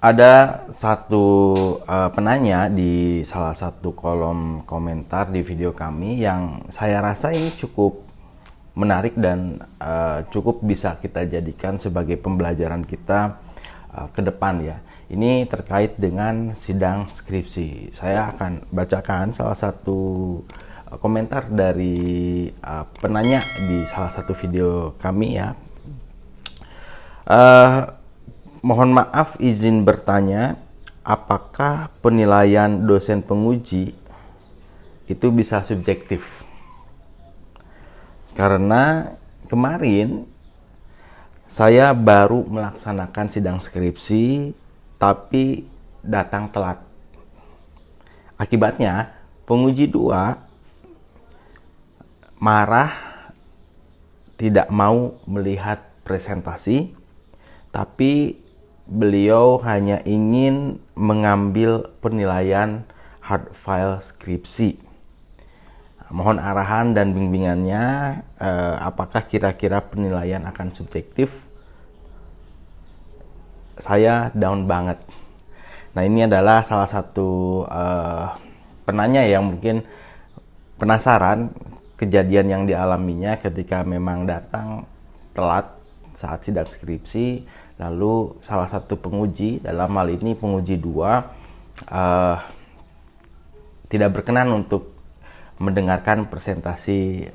Ada satu penanya di salah satu kolom komentar di video kami yang saya rasa ini cukup menarik dan cukup bisa kita jadikan sebagai pembelajaran kita ke depan ya. Ini terkait dengan sidang skripsi. Saya akan bacakan salah satu komentar dari penanya di salah satu video kami ya. Mohon maaf izin bertanya, apakah penilaian dosen penguji itu bisa subjektif? Karena kemarin saya baru melaksanakan sidang skripsi, tapi datang telat. Akibatnya, penguji 2 marah, tidak mau melihat presentasi, tapi beliau hanya ingin mengambil penilaian hard file skripsi. Mohon arahan dan bimbingannya, apakah kira-kira penilaian akan subjektif? Saya down banget. Nah, ini adalah salah satu penanya yang mungkin penasaran kejadian yang dialaminya ketika memang datang telat saat sidang skripsi. Lalu salah satu penguji, dalam hal ini penguji 2, tidak berkenan untuk mendengarkan presentasi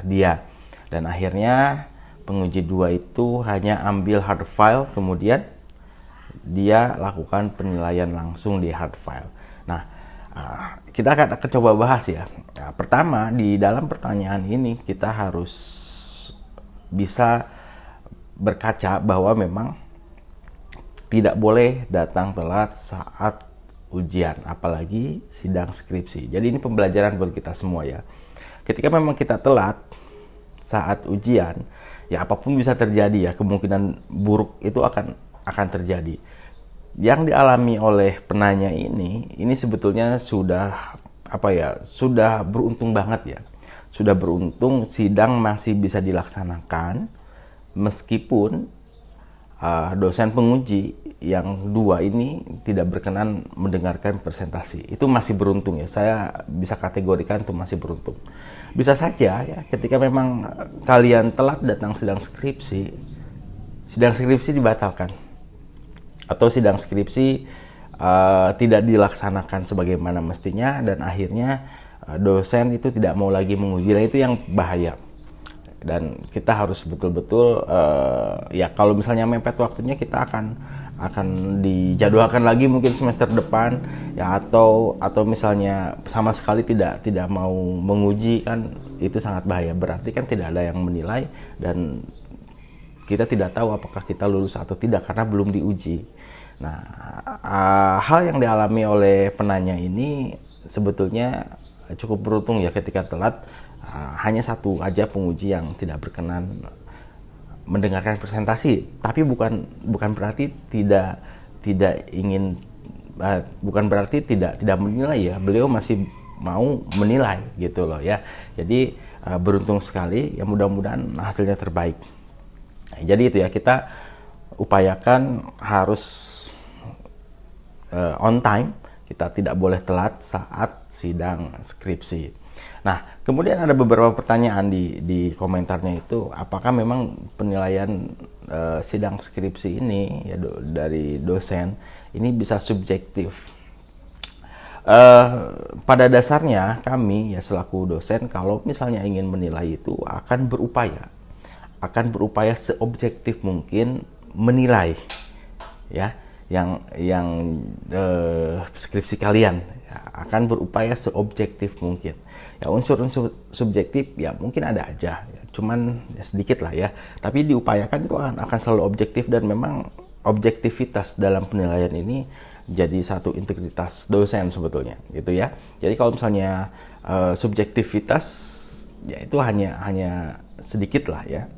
dia. Dan akhirnya penguji 2 itu hanya ambil hard file, kemudian dia lakukan penilaian langsung di hard file. Nah, kita akan coba bahas ya. Nah, pertama, di dalam pertanyaan ini kita harus bisa berkaca bahwa memang tidak boleh datang telat saat ujian, apalagi sidang skripsi. Jadi ini pembelajaran buat kita semua ya. Ketika memang kita telat saat ujian, ya apapun bisa terjadi ya, kemungkinan buruk itu akan terjadi. Yang dialami oleh penanya ini sebetulnya sudah sudah beruntung banget ya. Sudah beruntung sidang masih bisa dilaksanakan meskipun dosen penguji yang 2 ini tidak berkenan mendengarkan presentasi. Itu masih beruntung ya, saya bisa kategorikan itu masih beruntung. Bisa saja ya, ketika memang kalian telat datang sidang skripsi dibatalkan. Atau sidang skripsi tidak dilaksanakan sebagaimana mestinya, dan akhirnya dosen itu tidak mau lagi menguji, dan itu yang bahaya. Dan kita harus betul-betul ya kalau misalnya mepet waktunya, kita akan dijadwalkan lagi mungkin semester depan ya, atau misalnya sama sekali tidak mau menguji, kan itu sangat bahaya. Berarti kan tidak ada yang menilai dan kita tidak tahu apakah kita lulus atau tidak karena belum diuji. Nah, hal yang dialami oleh penanya ini sebetulnya cukup beruntung ya, ketika telat hanya satu aja penguji yang tidak berkenan mendengarkan presentasi. Tapi bukan berarti tidak ingin, bukan berarti tidak menilai ya. Beliau masih mau menilai gitu loh ya. Jadi beruntung sekali ya, mudah-mudahan hasilnya terbaik. Nah, jadi itu ya, kita upayakan harus on time. Kita tidak boleh telat saat sidang skripsi. Nah, kemudian ada beberapa pertanyaan di komentarnya itu, apakah memang penilaian sidang skripsi ini ya dari dosen ini bisa subjektif? Pada dasarnya kami ya selaku dosen, kalau misalnya ingin menilai itu akan berupaya seobjektif mungkin menilai ya yang skripsi kalian ya, akan berupaya seobjektif mungkin. Ya unsur-unsur subjektif ya mungkin ada aja ya, cuman ya sedikit lah ya, tapi diupayakan itu akan selalu objektif, dan memang objektivitas dalam penilaian ini jadi satu integritas dosen sebetulnya gitu ya. Jadi kalau misalnya subjektivitas ya itu hanya sedikit lah ya.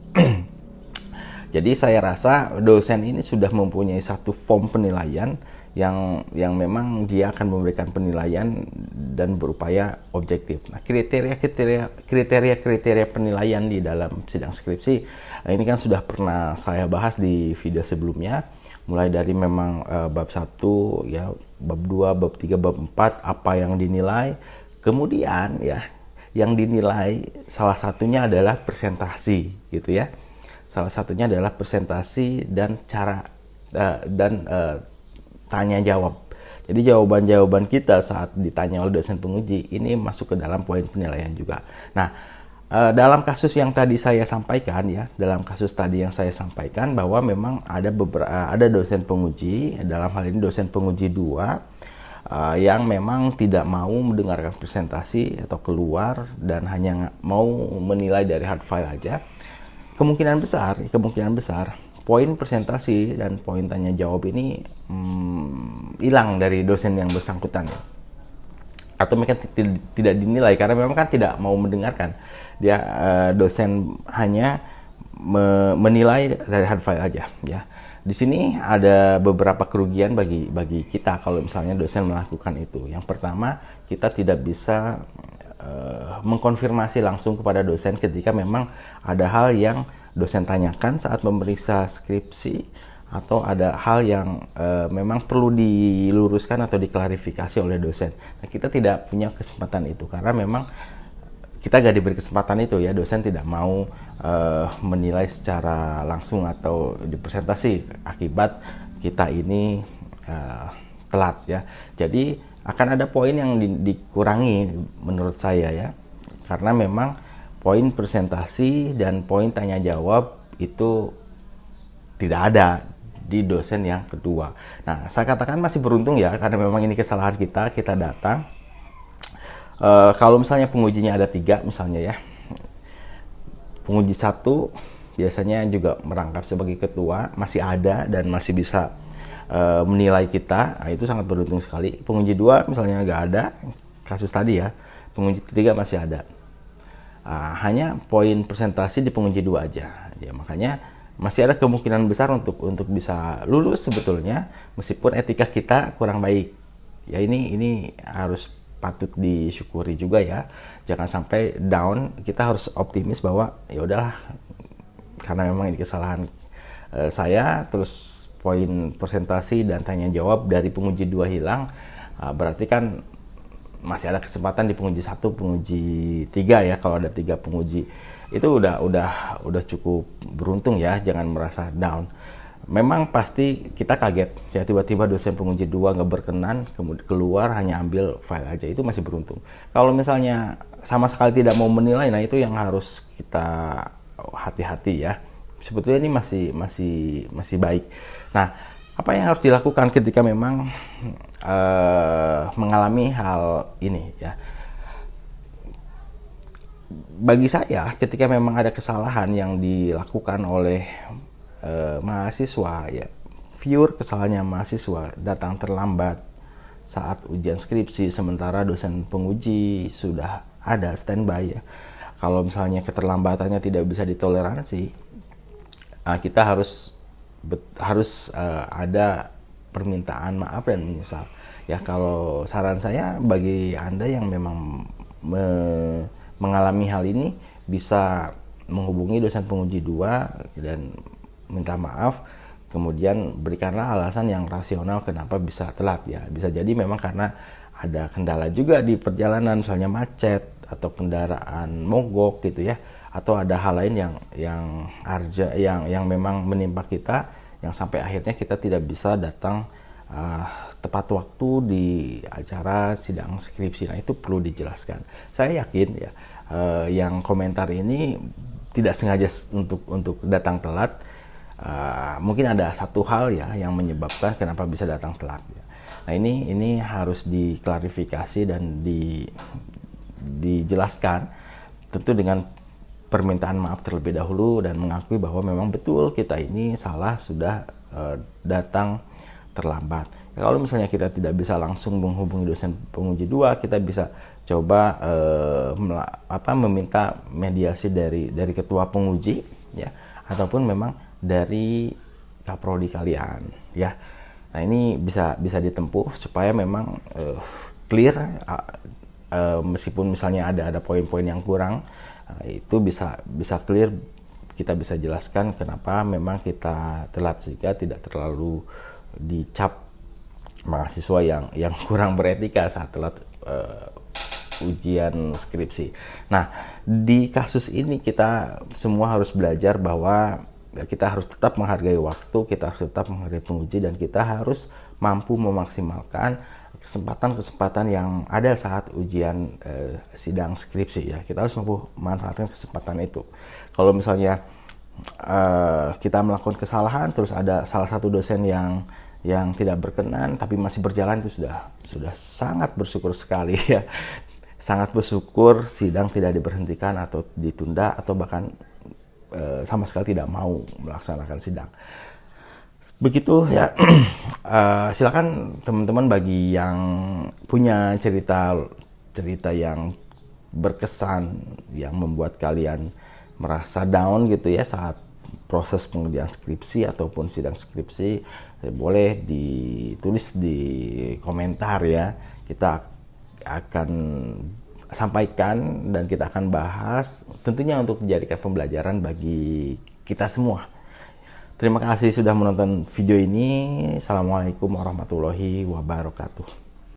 Jadi saya rasa dosen ini sudah mempunyai satu form penilaian yang memang dia akan memberikan penilaian dan berupaya objektif. Nah, kriteria penilaian di dalam sidang skripsi ini kan sudah pernah saya bahas di video sebelumnya. mulai dari memang bab 1 ya, bab 2, bab 3, bab 4 apa yang dinilai. Kemudian ya yang dinilai salah satunya adalah presentasi gitu ya. Salah satunya adalah presentasi dan cara tanya jawab. Jadi jawaban-jawaban kita saat ditanya oleh dosen penguji ini masuk ke dalam poin penilaian juga. Nah, dalam kasus yang tadi saya sampaikan ya, bahwa memang ada dosen penguji, dalam hal ini dosen penguji 2 yang memang tidak mau mendengarkan presentasi atau keluar dan hanya mau menilai dari hard file aja. Kemungkinan besar poin presentasi dan poin tanya jawab ini hilang dari dosen yang bersangkutan ya. Atau mereka tidak dinilai karena memang kan tidak mau mendengarkan. Dia dosen hanya menilai dari hard file aja ya. Di sini ada beberapa kerugian bagi kita kalau misalnya dosen melakukan itu. Yang pertama, kita tidak bisa mengkonfirmasi langsung kepada dosen ketika memang ada hal yang dosen tanyakan saat memeriksa skripsi, atau ada hal yang memang perlu diluruskan atau diklarifikasi oleh dosen. Nah, kita tidak punya kesempatan itu karena memang kita gak diberi kesempatan itu ya. Dosen tidak mau menilai secara langsung atau dipresentasi akibat kita ini telat ya. Jadi akan ada poin yang dikurangi menurut saya ya, karena memang poin presentasi dan poin tanya jawab itu tidak ada di dosen yang kedua. Nah, saya katakan masih beruntung ya, karena memang ini kesalahan kita datang. Kalau misalnya pengujinya ada 3 misalnya ya, penguji 1 biasanya juga merangkap sebagai ketua, masih ada dan masih bisa menilai kita. Nah, itu sangat beruntung sekali. Penguji 2 misalnya nggak ada, kasus tadi ya, penguji 3 masih ada. Hanya poin presentasi di penguji 2 aja ya, makanya masih ada kemungkinan besar untuk bisa lulus sebetulnya, meskipun etika kita kurang baik ya. Ini harus patut disyukuri juga ya, jangan sampai down. Kita harus optimis bahwa ya udahlah, karena memang ini kesalahan saya, terus poin presentasi dan tanya jawab dari penguji 2 hilang, berarti kan masih ada kesempatan di penguji 1, penguji 3 ya. Kalau ada 3 penguji itu udah cukup beruntung ya, jangan merasa down. Memang pasti kita kaget ya, tiba-tiba dosen penguji 2 nggak berkenan, kemudian keluar hanya ambil file aja, itu masih beruntung. Kalau misalnya sama sekali tidak mau menilai, nah itu yang harus kita hati-hati ya. Sebetulnya ini masih baik. Nah, apa yang harus dilakukan ketika memang mengalami hal ini ya? Bagi saya, ketika memang ada kesalahan yang dilakukan oleh mahasiswa ya, pure kesalahannya mahasiswa, datang terlambat saat ujian skripsi sementara dosen penguji sudah ada standby ya. Kalau misalnya keterlambatannya tidak bisa ditoleransi, kita harus ada permintaan maaf dan menyesal ya. Kalau saran saya bagi Anda yang memang mengalami hal ini, bisa menghubungi dosen penguji 2 dan minta maaf, kemudian berikanlah alasan yang rasional kenapa bisa telat ya. Bisa jadi memang karena ada kendala juga di perjalanan, misalnya macet atau kendaraan mogok gitu ya, atau ada hal lain yang memang menimpa kita, yang sampai akhirnya kita tidak bisa datang tepat waktu di acara sidang skripsi. Nah, itu perlu dijelaskan. Saya yakin ya, yang komentar ini tidak sengaja untuk datang telat. Mungkin ada satu hal ya yang menyebabkan kenapa bisa datang telat ya. Nah, ini harus diklarifikasi dan dijelaskan, tentu dengan permintaan maaf terlebih dahulu dan mengakui bahwa memang betul kita ini salah, sudah datang terlambat. Ya, kalau misalnya kita tidak bisa langsung menghubungi dosen penguji 2, kita bisa coba meminta mediasi dari ketua penguji ya, ataupun memang dari kaprodi kalian ya. Nah, ini bisa ditempuh supaya memang clear, meskipun misalnya ada poin-poin yang kurang, itu bisa clear kita bisa jelaskan kenapa memang kita telat, sehingga tidak terlalu dicap mahasiswa yang kurang beretika saat telat ujian skripsi. Nah, di kasus ini kita semua harus belajar bahwa kita harus tetap menghargai waktu, kita harus tetap menghargai penguji, dan kita harus mampu memaksimalkan kesempatan-kesempatan yang ada saat ujian sidang skripsi ya. Kita harus mampu memanfaatkan kesempatan itu. Kalau misalnya kita melakukan kesalahan, terus ada salah satu dosen yang tidak berkenan tapi masih berjalan, itu sudah sangat bersyukur sekali ya. Sangat bersyukur sidang tidak diberhentikan atau ditunda, atau bahkan sama sekali tidak mau melaksanakan sidang. Begitu ya. Silakan teman-teman bagi yang punya cerita yang berkesan, yang membuat kalian merasa down gitu ya saat proses pengerjaan skripsi ataupun sidang skripsi, boleh ditulis di komentar ya. Kita akan sampaikan dan kita akan bahas, tentunya untuk menjadikan pembelajaran bagi kita semua. Terima kasih sudah menonton video ini. Assalamualaikum warahmatullahi wabarakatuh.